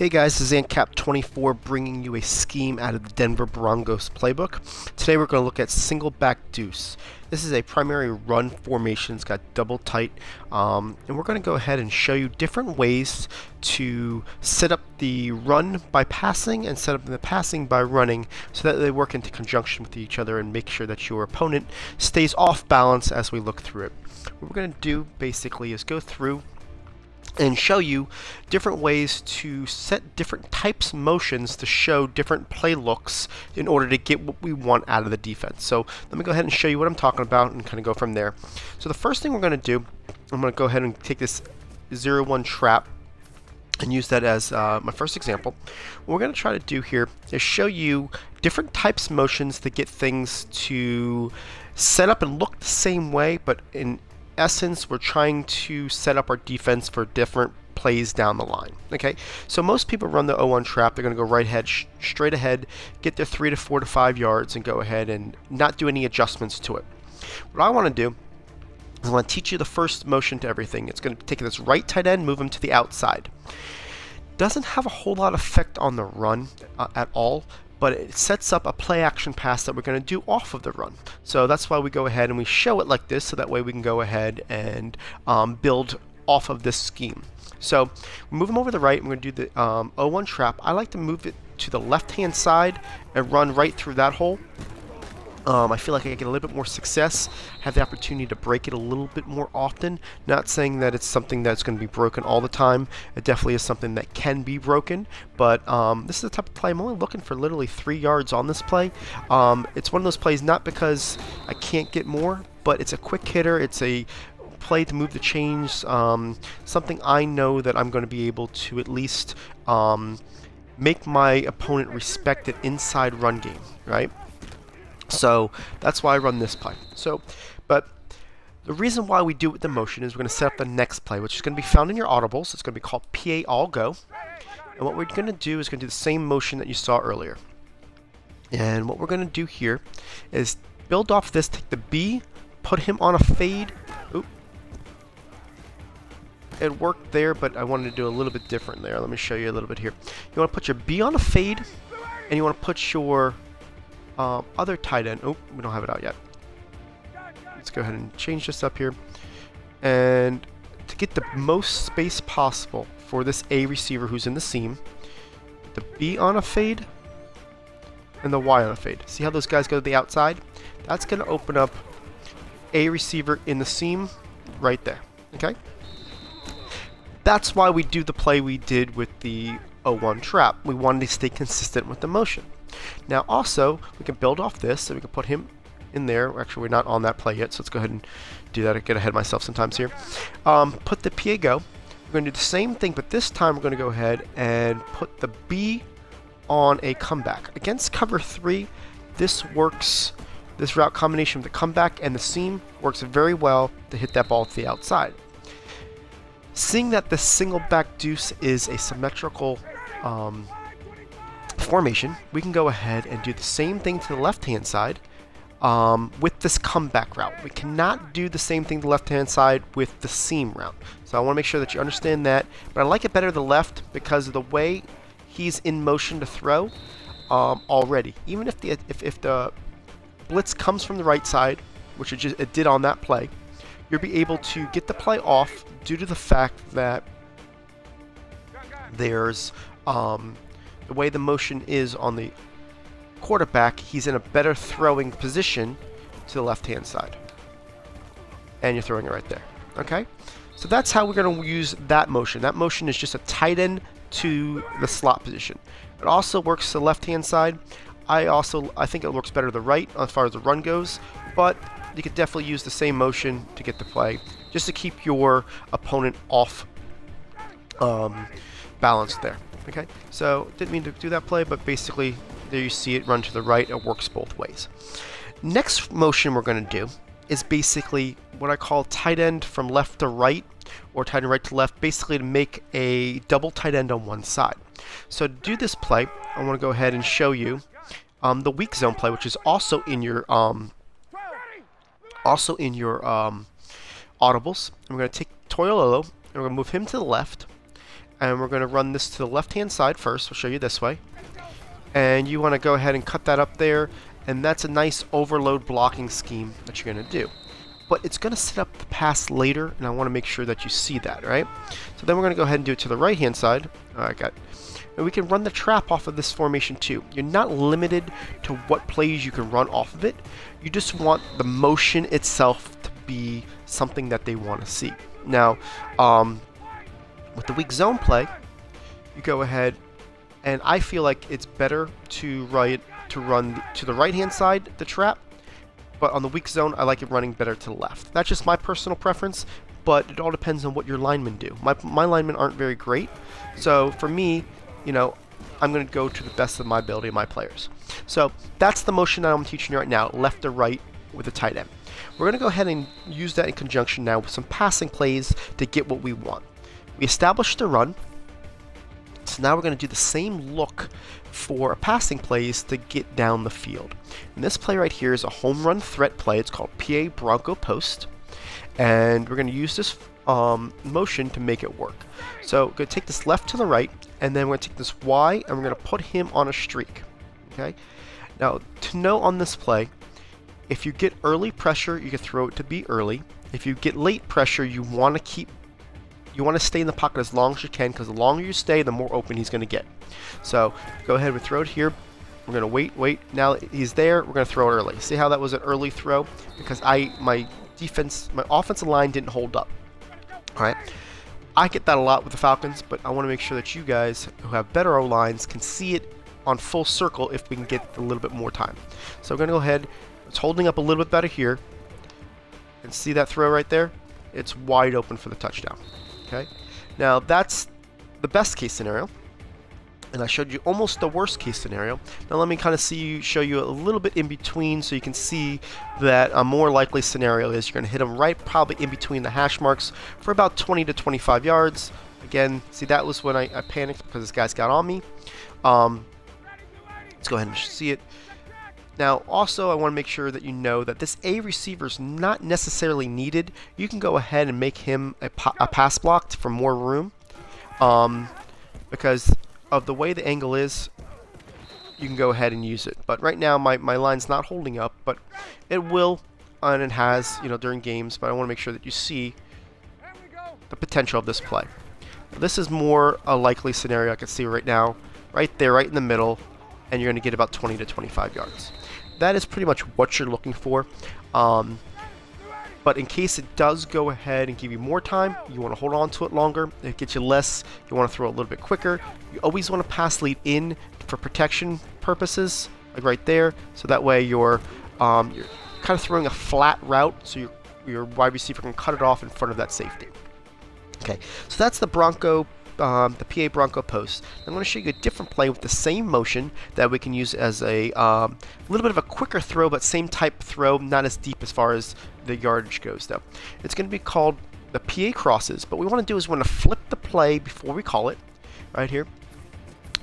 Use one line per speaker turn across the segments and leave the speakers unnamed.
Hey guys, this is AntCap24 bringing you a scheme out of the Denver Broncos playbook. Today we're going to look at Singleback Deuce. This is a primary run formation. It's got double tight, and we're going to go ahead and show you different ways to set up the run by passing and set up the passing by running so that they work into conjunction with each other and make sure that your opponent stays off balance as we look through it. What we're going to do basically is go through and show you different ways to set different types motions to show different play looks in order to get what we want out of the defense. So let me go ahead and show you what I'm talking about and kind of go from there. So the first thing we're going to do, I'm going to go ahead and take this 0-1 trap and use that as my first example. What we're going to try to do here is show you different types of motions to get things to set up and look the same way, but in essence, we're trying to set up our defense for different plays down the line. Okay, so most people run the 0-1 trap. They're going to go right head, straight ahead, get their 3 to 4 to 5 yards, and go ahead and not do any adjustments to it. What I want to do is I want to teach you the first motion to everything. It's going to take this right tight end, move him to the outside. Doesn't have a whole lot of effect on the run at all, but it sets up a play action pass that we're going to do off of the run. So that's why we go ahead and we show it like this, so that way we can go ahead and build off of this scheme. So we move them over to the right, and we're going to do the 0-1 trap. I like to move it to the left hand side and run right through that hole. I feel like I get a little bit more success, have the opportunity to break it a little bit more often. Not saying that it's something that's going to be broken all the time. It definitely is something that can be broken, but this is the type of play I'm only looking for literally 3 yards on this play. It's one of those plays not because I can't get more, but it's a quick hitter. It's a play to move the chains, something I know that I'm going to be able to at least make my opponent respect an inside run game, right? So that's why I run this play. But the reason why we do it with the motion is we're going to set up the next play, which is going to be found in your audibles. It's going to be called PA All Go. And what we're going to do is going to do the same motion that you saw earlier. And what we're going to do here is build off this, take the B, put him on a fade. Oop. It worked there, but I wanted to do a little bit different there. Let me show you a little bit here. You want to put your B on a fade, and you want to put your other tight end. Oh, we don't have it out yet. Let's go ahead and change this up here. And to get the most space possible for this A receiver who's in the seam, the B on a fade and the Y on a fade. See how those guys go to the outside? That's going to open up A receiver in the seam right there. Okay? That's why we do the play we did with the 0-1 trap. We wanted to stay consistent with the motion. Now also, we can build off this, so we can put him in there. Actually, we're not on that play yet, so let's go ahead and do that. I get ahead of myself sometimes here. Put the PA go. We're going to do the same thing, but this time we're going to go ahead and put the B on a comeback. Against cover 3, this works. This route combination of the comeback and the seam works very well to hit that ball to the outside. Seeing that the Singleback Deuce is a symmetrical formation, we can go ahead and do the same thing to the left hand side with this comeback route. We cannot do the same thing to the left hand side with the seam route, so I want to make sure that you understand that. But I like it better to the left because of the way he's in motion to throw already. Even if the blitz comes from the right side, which it did on that play, you'll be able to get the play off due to the fact that there's the way the motion is on the quarterback, he's in a better throwing position to the left hand side, and you're throwing it right there. Okay, so that's how we're going to use that motion. That motion is just a tight end to the slot position. It also works to the left hand side. I think it works better to the right as far as the run goes, but you could definitely use the same motion to get the play, just to keep your opponent off balance there. Okay, so didn't mean to do that play, but basically there you see it run to the right. It works both ways. Next motion we're going to do is basically what I call tight end from left to right, or tight end right to left, basically to make a double tight end on one side. So to do this play, I want to go ahead and show you the weak zone play, which is also in your audibles. And we're going to take Toyololo, and we're going to move him to the left. and we're going to run this to the left-hand side first. We'll show you this way. And you want to go ahead and cut that up there, and that's a nice overload blocking scheme that you're going to do. But it's going to set up the pass later, and I want to make sure that you see that, right? So then we're going to go ahead and do it to the right-hand side. And we can run the trap off of this formation too. You're not limited to what plays you can run off of it. You just want the motion itself to be something that they want to see. Now, with the weak zone play, you go ahead, and I feel like it's better to run to the right-hand side, the trap. But on the weak zone, I like it running better to the left. That's just my personal preference, but it all depends on what your linemen do. My linemen aren't very great, so for me, you know, I'm going to go to the best of my ability of my players. So that's the motion that I'm teaching you right now, left to right with the tight end. We're going to go ahead and use that in conjunction now with some passing plays to get what we want. We established the run, so now we're going to do the same look for passing plays to get down the field. And this play right here is a home run threat play. It's called PA Bronco Post, and we're going to use this motion to make it work. So we're going to take this left to the right, and then we're going to take this Y, and we're going to put him on a streak. Okay. Now, to know on this play, if you get early pressure, you can throw it to be early. If you get late pressure, you want to stay in the pocket as long as you can, because the longer you stay, the more open he's going to get. So go ahead and throw it here. We're going to wait. Now he's there. We're going to throw it early. See how that was an early throw? Because my offensive line didn't hold up. All right. I get that a lot with the Falcons, but I want to make sure that you guys who have better O-lines can see it on full circle if we can get a little bit more time. So we're going to go ahead. It's holding up a little bit better here. And see that throw right there? It's wide open for the touchdown. Okay. Now that's the best case scenario. And I showed you almost the worst case scenario. Now let me kind of show you a little bit in between so you can see that a more likely scenario is you're going to hit them right probably in between the hash marks for about 20 to 25 yards. Again, see, that was when I panicked because this guy's got on me. Let's go ahead and see it. Now also I want to make sure that you know that this A receiver is not necessarily needed. You can go ahead and make him a pass block for more room. Because of the way the angle is, you can go ahead and use it. But right now my line's not holding up, but it will, and it has, you know, during games. But I want to make sure that you see the potential of this play. This is more a likely scenario I can see right now, right there, right in the middle, and you're going to get about 20 to 25 yards. That is pretty much what you're looking for. But in case it does go ahead and give you more time, you want to hold on to it longer. If it gets you less, you want to throw a little bit quicker. You always want to pass lead in for protection purposes, like right there. So that way you're kind of throwing a flat route, so your wide receiver can cut it off in front of that safety. Okay, so that's the the PA Bronco post. I'm going to show you a different play with the same motion that we can use as a little bit of a quicker throw, but same type throw, not as deep as far as the yardage goes though. It's going to be called the PA crosses, but what we want to do is we want to flip the play before we call it, right here,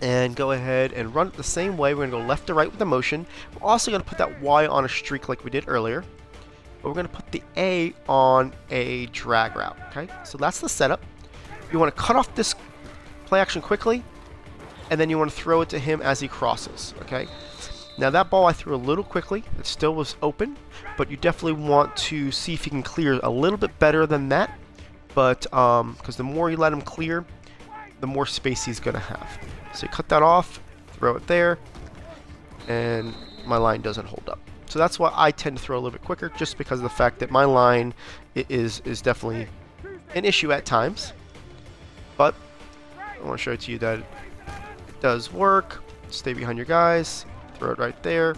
and go ahead and run it the same way. We're going to go left to right with the motion. We're also going to put that Y on a streak like we did earlier, but we're going to put the A on a drag route. Okay, so that's the setup. You want to cut off this play action quickly, and then you want to throw it to him as he crosses. Okay. Now that ball I threw a little quickly. It still was open, but you definitely want to see if you can clear a little bit better than that. But because the more you let him clear, the more space he's going to have. So you cut that off, throw it there, and my line doesn't hold up. So that's why I tend to throw a little bit quicker, just because of the fact that my line is definitely an issue at times. But I want to show it to you that it does work. Stay behind your guys, throw it right there,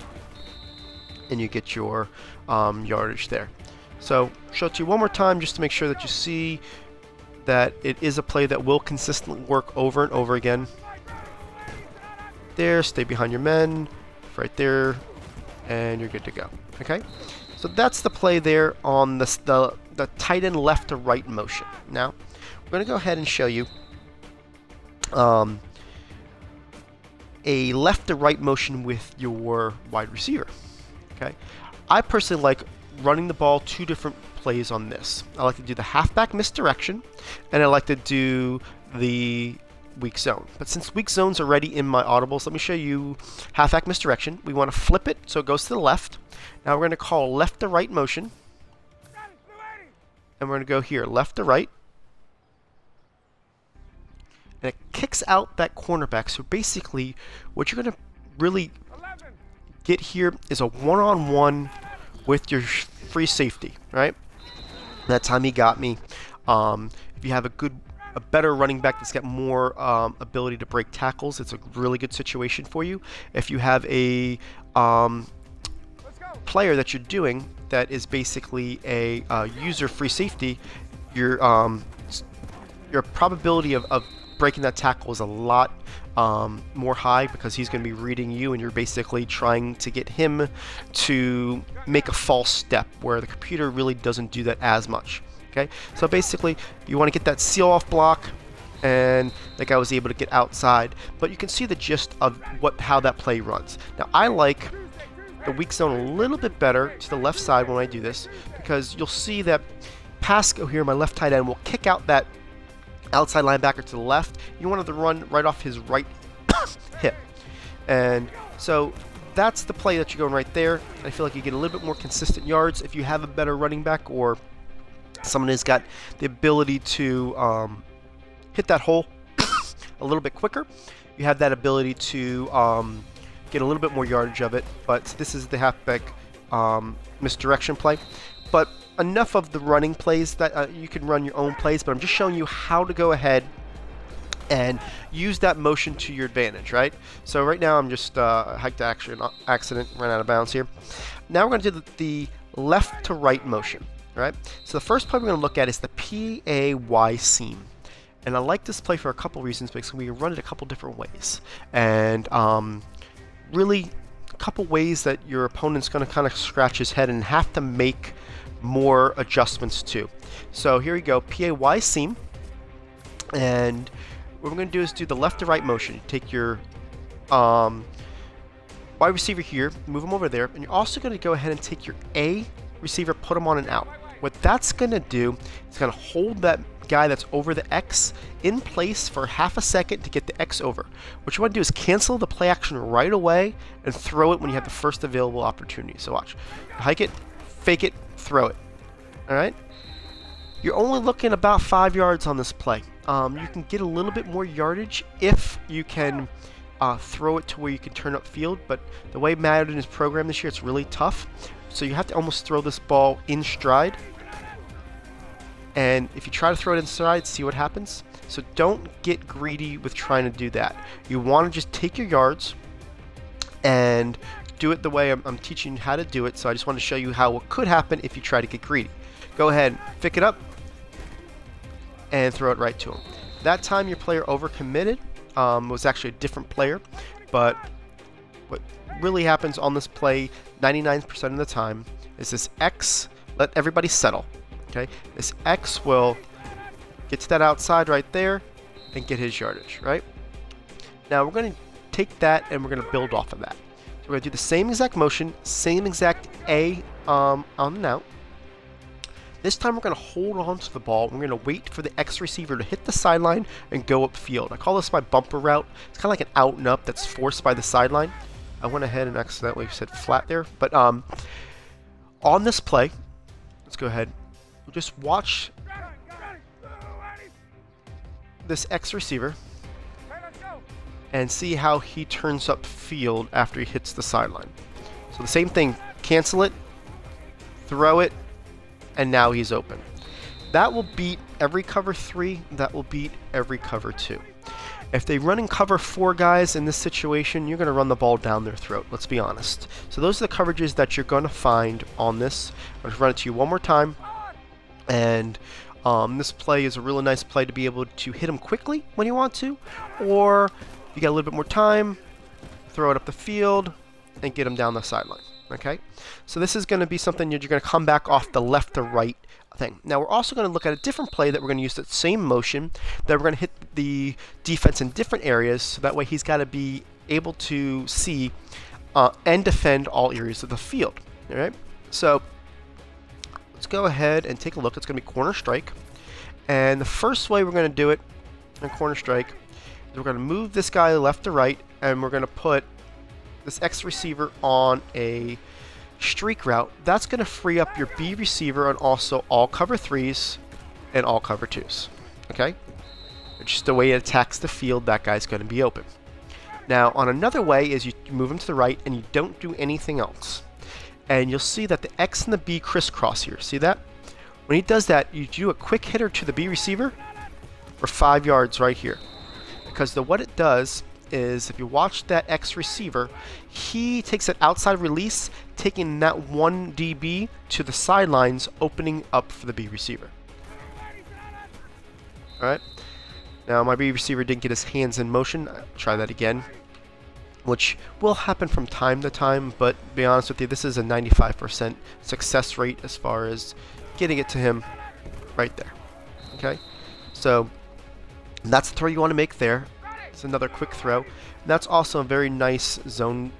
and you get your yardage there. So show it to you one more time just to make sure that you see that it is a play that will consistently work over and over again. There, stay behind your men, right there, and you're good to go. Okay, so that's the play there on the tight end left to right motion. Now we're going to go ahead and show you a left to right motion with your wide receiver. Okay, I personally like running the ball two different plays on this. I like to do the halfback misdirection, and I like to do the weak zone. But since weak zone's already in my audibles, let me show you halfback misdirection. We want to flip it so it goes to the left. Now we're going to call left to right motion. And we're going to go here, left to right. And it kicks out that cornerback. So basically, what you're going to really get here is a one-on-one with your free safety, right? That time he got me. If you have a better running back that's got more ability to break tackles, it's a really good situation for you. If you have a player that you're doing that is basically a user free safety, your probability of breaking that tackle is a lot more high, because he's going to be reading you and you're basically trying to get him to make a false step, where the computer really doesn't do that as much. Okay, so basically you want to get that seal off block, and that guy was able to get outside, but you can see the gist of how that play runs. Now I like the weak zone a little bit better to the left side when I do this, because you'll see that Pasco here, my left tight end, will kick out that outside linebacker to the left. You wanted to run right off his right hip, and so that's the play that you're going right there. I feel like you get a little bit more consistent yards if you have a better running back, or someone who's got the ability to hit that hole a little bit quicker. You have that ability to get a little bit more yardage of it, but this is the halfback misdirection play. But enough of the running plays. That you can run your own plays, but I'm just showing you how to go ahead and use that motion to your advantage, right? So right now I'm just hiked action accident, ran out of bounds here. Now we're going to do the left to right motion, right? So the first play we're going to look at is the PAY seam. And I like this play for a couple reasons, because we can run it a couple different ways. And really a couple ways that your opponent's going to kind of scratch his head and have to make more adjustments to. So here we go, PAY seam. And what we're going to do is do the left to right motion. You take your wide receiver here, move him over there, and you're also going to go ahead and take your A receiver, put him on an out. What that's going to do is going to hold that guy that's over the X in place for half a second to get the X over. What you want to do is cancel the play action right away and throw it when you have the first available opportunity. So watch. Hike it, fake it, throw it. Alright? You're only looking about 5 yards on this play. You can get a little bit more yardage if you can throw it to where you can turn up field, but the way Madden is programmed this year, it's really tough. So you have to almost throw this ball in stride. And if you try to throw it inside, see what happens. So don't get greedy with trying to do that. You want to just take your yards and do it the way I'm teaching you how to do it. So I just want to show you how what could happen if you try to get greedy. Go ahead, pick it up, and throw it right to him. That time your player overcommitted. Was actually a different player, but what really happens on this play 99% of the time is this X, let everybody settle. Okay, this X will get to that outside right there and get his yardage, right? Now we're going to take that and we're going to build off of that. So we're going to do the same exact motion, same exact A on and out. This time we're going to hold on to the ball. We're going to wait for the X receiver to hit the sideline and go upfield. I call this my bumper route. It's kind of like an out and up that's forced by the sideline. I went ahead and accidentally said flat there. But on this play, let's go ahead. Just watch this X receiver and see how he turns up field after he hits the sideline. So the same thing, cancel it, throw it, and now he's open. That will beat every cover 3, that will beat every cover 2. If they run in cover 4 guys in this situation, you're going to run the ball down their throat, let's be honest. So those are the coverages that you're going to find on this. I'm going to run it to you one more time. And this play is a really nice play to be able to hit him quickly when you want to, or if you got a little bit more time, throw it up the field and get him down the sideline. Okay, so this is going to be something you're going to come back off the left to right thing. Now we're also going to look at a different play that we're going to use that same motion, that we're going to hit the defense in different areas, so that way he's got to be able to see and defend all areas of the field. All right, so let's go ahead and take a look. It's going to be corner strike. And the first way we're going to do it in corner strike is we're going to move this guy left to right, and we're going to put this X receiver on a streak route. That's going to free up your B receiver on also all cover 3s and all cover 2s. Okay? Just the way it attacks the field, that guy's going to be open. Now, on another way is you move him to the right and you don't do anything else. And you'll see that the X and the B crisscross here. See that? When he does that, you do a quick hitter to the B receiver for 5 yards right here. Because what it does is, if you watch that X receiver, he takes an outside release, taking that 1 DB to the sidelines, opening up for the B receiver. Alright. Now, my B receiver didn't get his hands in motion. I'll try that again, which will happen from time to time, but to be honest with you, this is a 95% success rate as far as getting it to him right there. Okay? So, that's the throw you want to make there. It's another quick throw. And that's also a very nice zone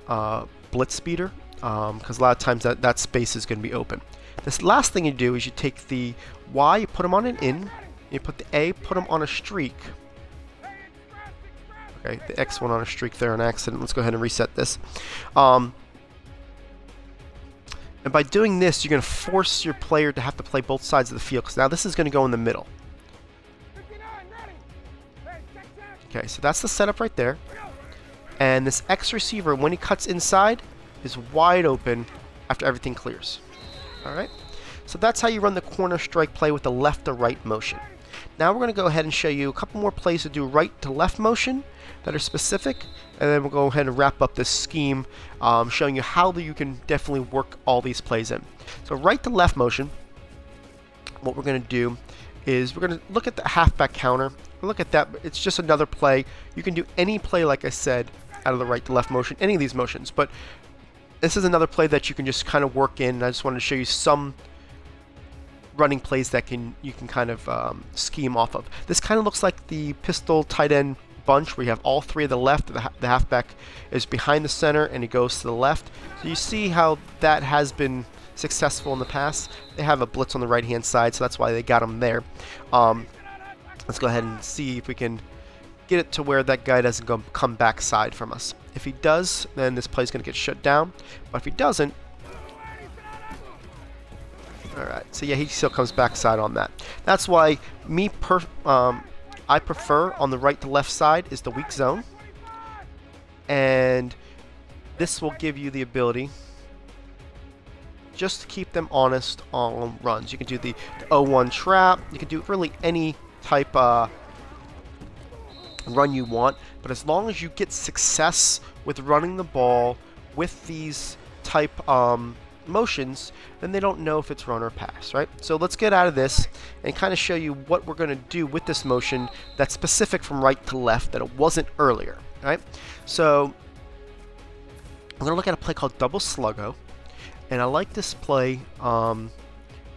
blitz speeder, because a lot of times that space is going to be open. This last thing you do is you take the Y, you put him on an in, you put the A, put him on a streak. Okay, the X went on a streak there on accident. Let's go ahead and reset this. And by doing this, you're going to force your player to have to play both sides of the field, because now this is going to go in the middle. Okay, so that's the setup right there. And this X receiver, when he cuts inside, is wide open after everything clears. Alright? So that's how you run the corner strike play with the left to right motion. Now we're going to go ahead and show you a couple more plays to do right to left motion that are specific, and then we'll go ahead and wrap up this scheme showing you how you can definitely work all these plays in. So right to left motion, what we're going to do is we're going to look at the halfback counter. Look at that, it's just another play. You can do any play, like I said, out of the right to left motion, any of these motions, but this is another play that you can just kind of work in. I just wanted to show you some running plays that you can kind of scheme off of. This kind of looks like the pistol tight end bunch, where you have all three of the left. The halfback is behind the center and he goes to the left. So you see how that has been successful in the past. They have a blitz on the right hand side, so that's why they got him there. Let's go ahead and see if we can get it to where that guy doesn't come backside from us. If he does, then this play is going to get shut down. But if he doesn't, alright, so yeah, he still comes backside on that. That's why I prefer on the right to left side is the weak zone. And this will give you the ability just to keep them honest on runs. You can do the 0-1 trap. You can do really any type run you want, but as long as you get success with running the ball with these type motions, then they don't know if it's run or pass, right? So let's get out of this and kind of show you what we're going to do with this motion that's specific from right to left that it wasn't earlier, right? So I'm going to look at a play called double sluggo, and I like this play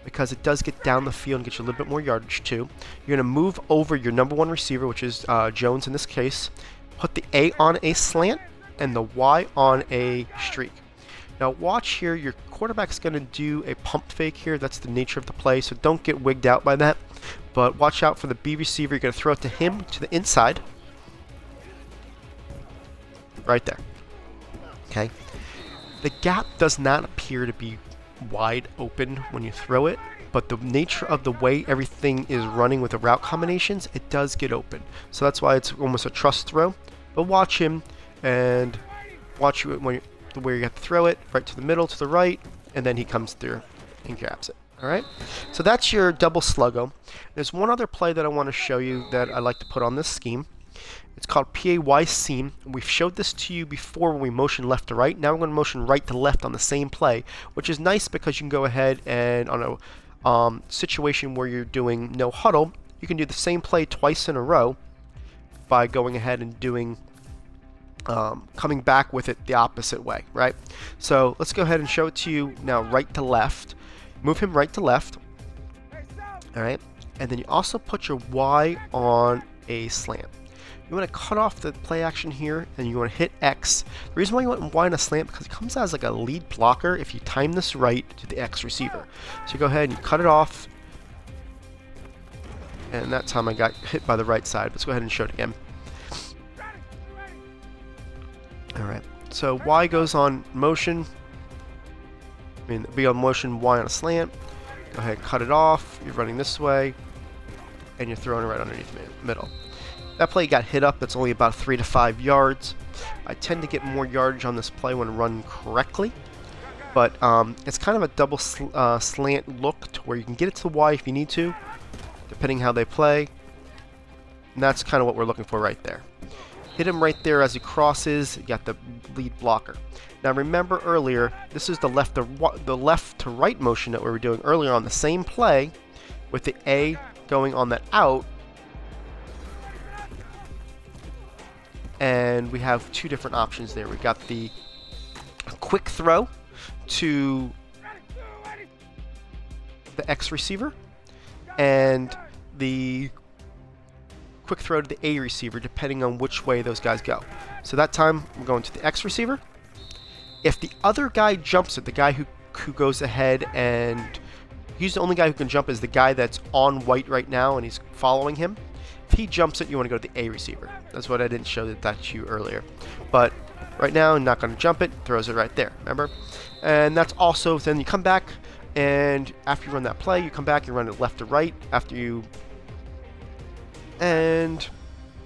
because it does get down the field and get you a little bit more yardage too. You're going to move over your number one receiver, which is Jones in this case, put the A on a slant and the Y on a streak. Now watch here, your quarterback's going to do a pump fake here. That's the nature of the play, so don't get wigged out by that. But watch out for the B receiver. You're going to throw it to him to the inside. Right there. Okay. The gap does not appear to be wide open when you throw it, but the nature of the way everything is running with the route combinations, it does get open. So that's why it's almost a trust throw. But watch him and watch where you have to throw it, right to the middle, to the right, and then he comes through and grabs it. Alright, so that's your double sluggo. There's one other play that I want to show you that I like to put on this scheme. It's called PAY seam. We've showed this to you before when we motion left to right. Now we're going to motion right to left on the same play, which is nice because you can go ahead and on a situation where you're doing no huddle, you can do the same play twice in a row by going ahead and doing coming back with it the opposite way, right? So let's go ahead and show it to you now right to left. Move him right to left. Alright, and then you also put your Y on a slant. You want to cut off the play action here, and you want to hit X. The reason why you want Y on a slant because it comes out as like a lead blocker if you time this right to the X receiver. So you go ahead and you cut it off, and that time I got hit by the right side. Let's go ahead and show it again. Alright, so Y goes on motion. I mean, B on motion, Y on a slant. Go ahead and cut it off. You're running this way, and you're throwing it right underneath the middle. That play got hit up. That's only about 3 to 5 yards. I tend to get more yardage on this play when run correctly, but it's kind of a double slant look to where you can get it to Y if you need to, depending how they play. And that's kind of what we're looking for right there. Hit him right there as he crosses. You got the lead blocker. Now remember earlier, this is the left to right motion that we were doing earlier on the same play, with the A going on that out. And we have two different options there. We got the quick throw to the X receiver and the quick throw to the A receiver, depending on which way those guys go. So that time I'm going to the X receiver. If the other guy jumps it, the guy who goes ahead, and he's the only guy who can jump is the guy that's on white right now and he's following him. If he jumps it, you want to go to the A receiver. That's what I didn't show that to you earlier. But right now, I'm not going to jump it, throws it right there, remember? And that's also, then you come back, and after you run that play, you come back, you run it left to right, after you, and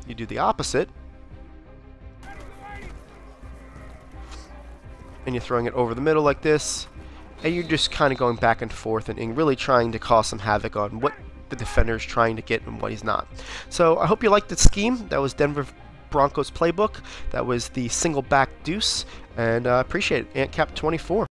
you do the opposite, and you're throwing it over the middle like this, and you're just kind of going back and forth and really trying to cause some havoc on what the defender is trying to get and what he's not. So I hope you liked the scheme. That was Denver Broncos playbook. That was the single back deuce, and I appreciate it. AntCap24.